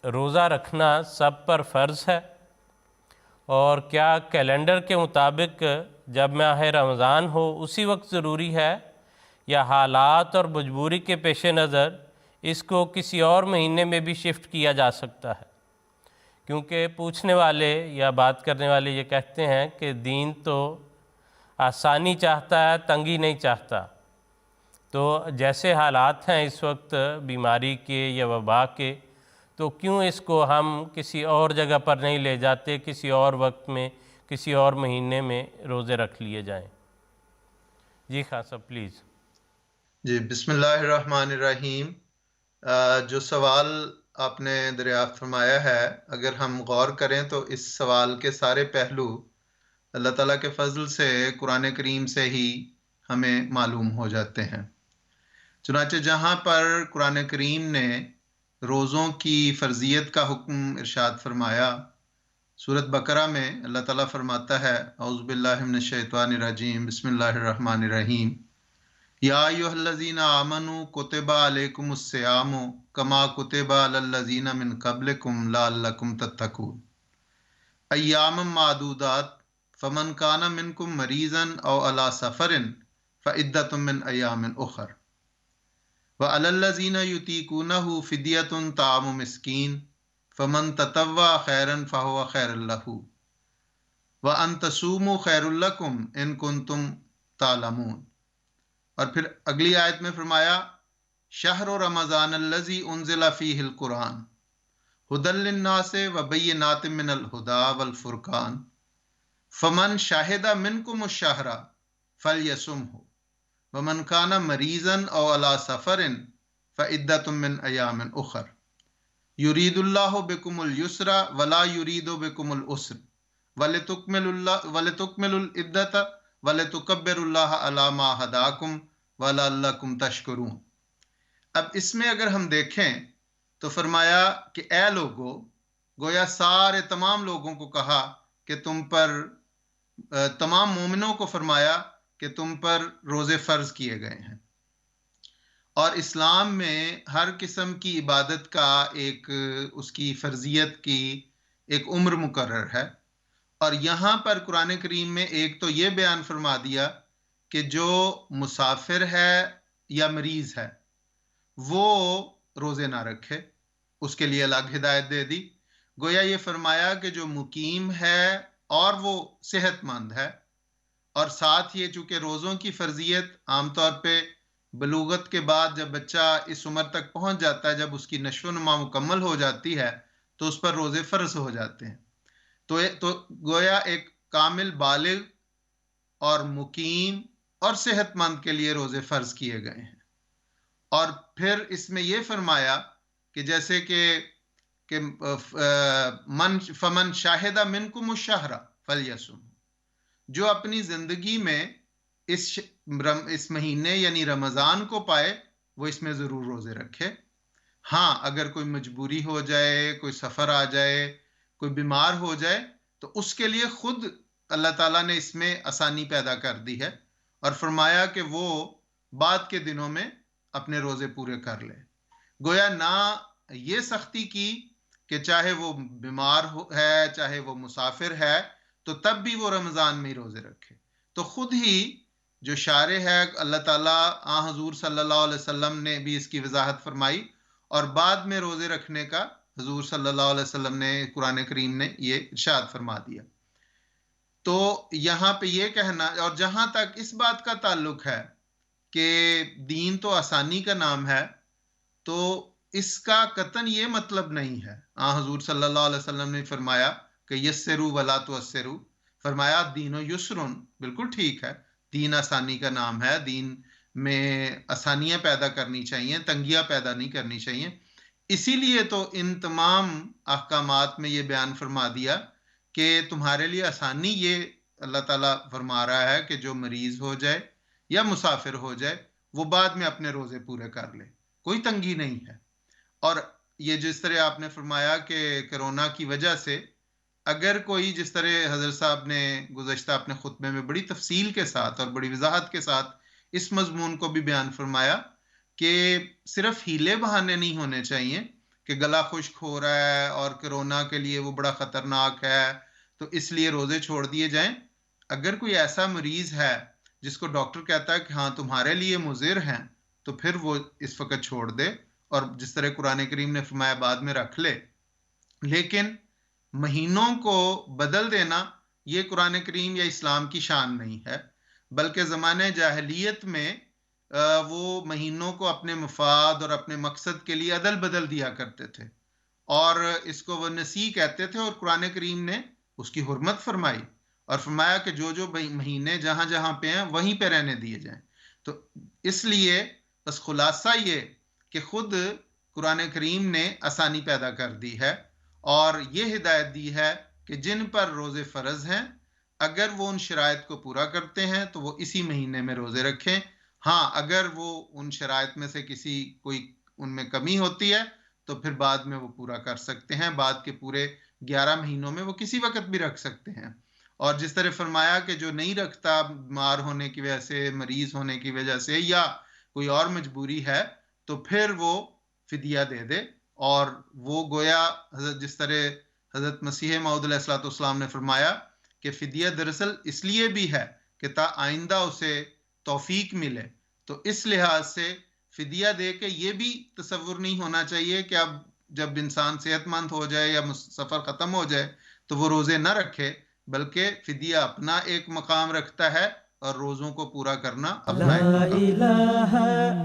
روزہ رکھنا سب پر فرض ہے، اور کیا کیلنڈر کے مطابق جب ماہ رمضان ہو اسی وقت ضروری ہے، یا حالات اور مجبوری کے پیش نظر اس کو کسی اور مہینے میں بھی شفٹ کیا جا سکتا ہے؟ کیونکہ پوچھنے والے یا بات کرنے والے یہ کہتے ہیں کہ دین تو آسانی چاہتا ہے، تنگی نہیں چاہتا۔ تو جیسے حالات ہیں اس وقت بیماری کے یا وبا کے، تو کیوں اس کو ہم کسی اور جگہ پر نہیں لے جاتے، کسی اور وقت میں، کسی اور مہینے میں روزے رکھ لیے جائیں؟ جی خان صاحب پلیز۔ جی بسم اللہ الرحمن الرحیم۔ جو سوال آپ نے دریافت فرمایا ہے، اگر ہم غور کریں تو اس سوال کے سارے پہلو اللہ تعالیٰ کے فضل سے قرآن کریم سے ہی ہمیں معلوم ہو جاتے ہیں۔ چنانچہ جہاں پر قرآن کریم نے روزوں کی فرضیت کا حکم ارشاد فرمایا، سورۃ بقرہ میں اللہ تعالیٰ فرماتا ہے اعوذ باللہ من الشیطان الرجیم بسم اللہ الرحمن الرحیم، یا ایھا الذین آمنوا کتب علیکم الصیام کما کتب علی الذین من قبلکم لعلکم تتقون ایاما معدودات فمن کان منکم مریضا او علی سفر فعدۃ من ایام اخر وعلی الذین یطیقونہ فدیۃ طعام مسکین فمن تطوع خیرا فہو خیر لہ وان تصوموا خیر لکم ان کنتم تعلمون۔ اور پھر اگلی آیت میں فرمایا شہر رمضان الذی انزل فیہ القرآن ھدی للناس وبینات من الھدی والفرقان فمن شہد منکم الشہر فلیصمہ ومن کان مریضا او علی سفر فعدۃ من ایام اخر یرید اللہ بکم الیسر ولا یرید بکم العسر ولتکملوا العدۃ وَلِتُكَبِّرُوا اللَّهَ عَلَى مَا هَدَاكُمْ وَلَعَلَّكُمْ تَشْكُرُونَ۔ اب اس میں اگر ہم دیکھیں تو فرمایا کہ اے لوگو، گویا سارے تمام لوگوں کو کہا کہ تم پر، تمام مومنوں کو فرمایا کہ تم پر روزے فرض کیے گئے ہیں، اور اسلام میں ہر قسم کی عبادت کا ایک اس کی فرضیت کی ایک عمر مقرر ہے، اور یہاں پر قرآن کریم میں ایک تو یہ بیان فرما دیا کہ جو مسافر ہے یا مریض ہے وہ روزے نہ رکھے، اس کے لیے الگ ہدایت دے دی۔ گویا یہ فرمایا کہ جو مقیم ہے اور وہ صحت مند ہے، اور ساتھ یہ چونکہ روزوں کی فرضیت عام طور پہ بلوغت کے بعد جب بچہ اس عمر تک پہنچ جاتا ہے، جب اس کی نشو و نما مکمل ہو جاتی ہے تو اس پر روزے فرض ہو جاتے ہیں۔ تو گویا ایک کامل بالغ اور مقیم اور صحت مند کے لیے روزے فرض کیے گئے ہیں۔ اور پھر اس میں یہ فرمایا کہ جیسے کہ فمن شاہد منکم الشہر فلیصم، جو اپنی زندگی میں اس مہینے یعنی رمضان کو پائے وہ اس میں ضرور روزے رکھے۔ ہاں اگر کوئی مجبوری ہو جائے، کوئی سفر آ جائے، کوئی بیمار ہو جائے، تو اس کے لیے خود اللہ تعالیٰ نے اس میں آسانی پیدا کر دی ہے، اور فرمایا کہ وہ بعد کے دنوں میں اپنے روزے پورے کر لے۔ گویا نہ یہ سختی کی کہ چاہے وہ بیمار ہے، چاہے وہ مسافر ہے، تو تب بھی وہ رمضان میں ہی روزے رکھے۔ تو خود ہی جو شارع ہے اللہ تعالیٰ، حضور صلی اللہ علیہ وسلم نے بھی اس کی وضاحت فرمائی، اور بعد میں روزے رکھنے کا حضور صلی اللہ علیہ وسلم نے، قرآن کریم نے یہ ارشاد فرما دیا۔ تو یہاں پہ یہ کہنا، اور جہاں تک اس بات کا تعلق ہے کہ دین تو آسانی کا نام ہے، تو اس کا قطعاً یہ مطلب نہیں ہے۔ حضور صلی اللہ علیہ وسلم نے فرمایا کہ یسروا ولا تعسروا، فرمایا دین و یسرن، بالکل ٹھیک ہے، دین آسانی کا نام ہے، دین میں آسانیاں پیدا کرنی چاہیے، تنگیاں پیدا نہیں کرنی چاہیے۔ اسی لیے تو ان تمام احکامات میں یہ بیان فرما دیا کہ تمہارے لیے آسانی یہ اللہ تعالیٰ فرما رہا ہے کہ جو مریض ہو جائے یا مسافر ہو جائے وہ بعد میں اپنے روزے پورے کر لے، کوئی تنگی نہیں ہے۔ اور یہ جس طرح آپ نے فرمایا کہ کرونا کی وجہ سے اگر کوئی، جس طرح حضرت صاحب نے گزشتہ اپنے خطبے میں بڑی تفصیل کے ساتھ اور بڑی وضاحت کے ساتھ اس مضمون کو بھی بیان فرمایا کہ صرف ہیلے بہانے نہیں ہونے چاہیے کہ گلا خشک ہو رہا ہے اور کرونا کے لیے وہ بڑا خطرناک ہے تو اس لیے روزے چھوڑ دیے جائیں. اگر کوئی ایسا مریض ہے جس کو ڈاکٹر کہتا ہے کہ ہاں تمہارے لیے مضر ہیں تو پھر وہ اس وقت چھوڑ دے، اور جس طرح قرآن کریم نے فرمایا بعد میں رکھ لے. لیکن مہینوں کو بدل دینا یہ قرآن کریم یا اسلام کی شان نہیں ہے، بلکہ زمانے جاہلیت میں وہ مہینوں کو اپنے مفاد اور اپنے مقصد کے لیے عدل بدل دیا کرتے تھے، اور اس کو وہ نسی کہتے تھے، اور قرآن کریم نے اس کی حرمت فرمائی اور فرمایا کہ جو جو مہینے جہاں جہاں پہ ہیں وہیں پہ رہنے دیے جائیں. تو اس لیے بس خلاصہ یہ کہ خود قرآن کریم نے آسانی پیدا کر دی ہے اور یہ ہدایت دی ہے کہ جن پر روزے فرض ہیں اگر وہ ان شرائط کو پورا کرتے ہیں تو وہ اسی مہینے میں روزے رکھیں. ہاں اگر وہ ان شرائط میں سے کوئی ان میں کمی ہوتی ہے تو پھر بعد میں وہ پورا کر سکتے ہیں، بعد کے پورے 11 مہینوں میں وہ کسی وقت بھی رکھ سکتے ہیں. اور جس طرح فرمایا کہ جو نہیں رکھتا بیمار ہونے کی وجہ سے، مریض ہونے کی وجہ سے یا کوئی اور مجبوری ہے تو پھر وہ فدیہ دے دے. اور وہ گویا جس طرح حضرت مسیح موعود علیہ الصلوۃ والسلام نے فرمایا کہ فدیہ دراصل اس لیے بھی ہے کہ تا آئندہ اسے توفیق ملے. تو اس لحاظ سے فدیہ دے کے یہ بھی تصور نہیں ہونا چاہیے کہ اب جب انسان صحت مند ہو جائے یا سفر ختم ہو جائے تو وہ روزے نہ رکھے، بلکہ فدیہ اپنا ایک مقام رکھتا ہے اور روزوں کو پورا کرنا اپنا ایک مقام.